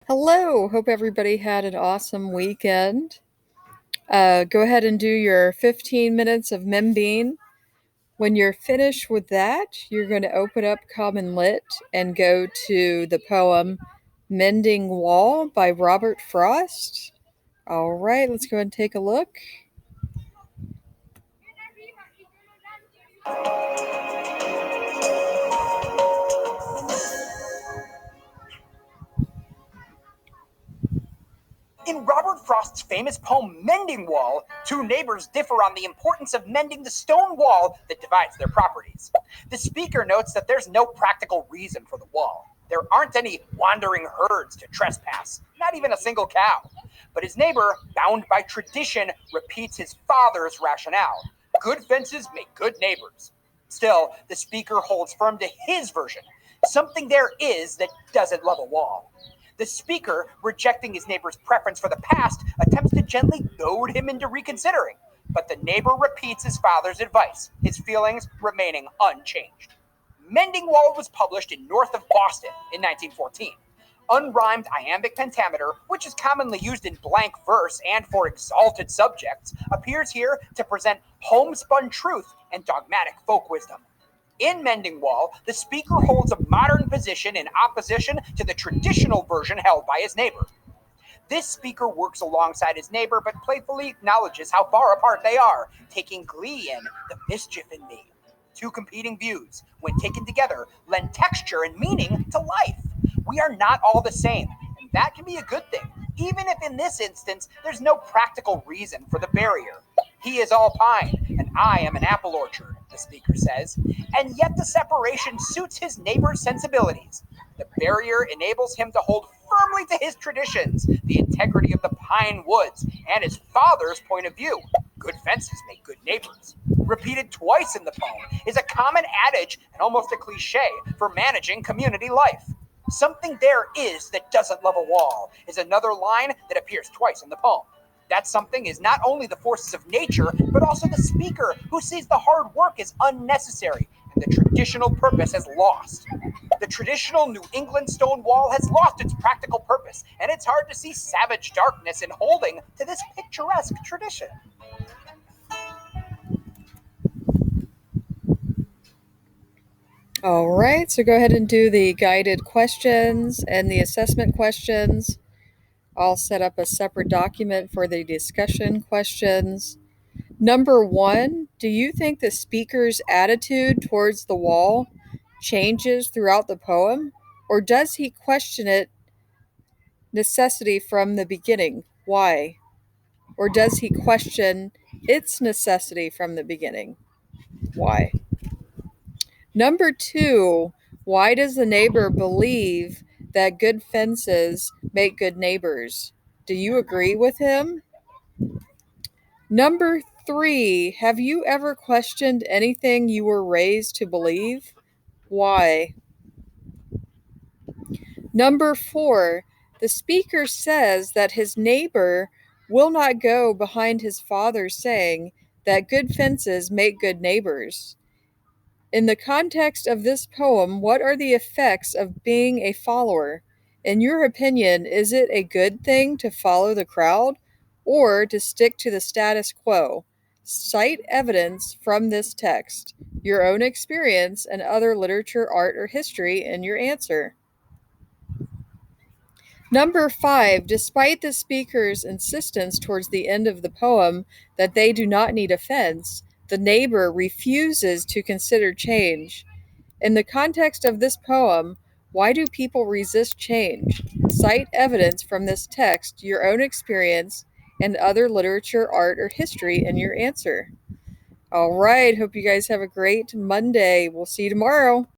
Hello. Hope everybody had an awesome weekend. Go ahead and do your 15 minutes of Membean. When you're finished with that, you're going to open up Common Lit and go to the poem Mending Wall by Robert Frost. All right, let's go ahead and take a look. In Robert Frost's famous poem Mending Wall, two neighbors differ on the importance of mending the stone wall that divides their properties. The speaker notes that there's no practical reason for the wall. There aren't any wandering herds to trespass, not even a single cow. But his neighbor, bound by tradition, repeats his father's rationale. Good fences make good neighbors. Still, the speaker holds firm to his version. Something there is that doesn't love a wall. The speaker, rejecting his neighbor's preference for the past, attempts to gently goad him into reconsidering. But the neighbor repeats his father's advice, his feelings remaining unchanged. Mending Wall was published in North of Boston in 1914. Unrhymed iambic pentameter, which is commonly used in blank verse and for exalted subjects, appears here to present homespun truth and dogmatic folk wisdom. In Mending Wall, the speaker holds a modern position in opposition to the traditional version held by his neighbor. This speaker works alongside his neighbor but playfully acknowledges how far apart they are, taking glee in the mischief in me. Two competing views, when taken together, lend texture and meaning to life. We are not all the same, and that can be a good thing, even if in this instance there's no practical reason for the barrier. He is all pine, and I am an apple orchard, the speaker says, and yet the separation suits his neighbor's sensibilities. The barrier enables him to hold firmly to his traditions, the integrity of the pine woods, and his father's point of view. Good fences make good neighbors. Repeated twice in the poem is a common adage and almost a cliche for managing community life. Something there is that doesn't love a wall is another line that appears twice in the poem. That something is not only the forces of nature, but also the speaker who sees the hard work as unnecessary and the traditional purpose as lost. The traditional New England stone wall has lost its practical purpose, and it's hard to see savage darkness in holding to this picturesque tradition. All right, so go ahead and do the guided questions and the assessment questions. I'll set up a separate document for the discussion questions. Number one, do you think the speaker's attitude towards the wall changes throughout the poem, or does he question its necessity from the beginning? Why? Or does he question its necessity from the beginning? Why? Number two, why does the neighbor believe that good fences make good neighbors? Do you agree with him? Number three, have you ever questioned anything you were raised to believe? Why? Number four, the speaker says that his neighbor will not go behind his father saying that good fences make good neighbors. In the context of this poem, what are the effects of being a follower? In your opinion, is it a good thing to follow the crowd or to stick to the status quo? Cite evidence from this text, your own experience, and other literature, art, or history in your answer. Number five, despite the speaker's insistence towards the end of the poem that they do not need a fence, the neighbor refuses to consider change. In the context of this poem, why do people resist change? Cite evidence from this text, your own experience, and other literature, art, or history in your answer. All right, hope you guys have a great Monday. We'll see you tomorrow.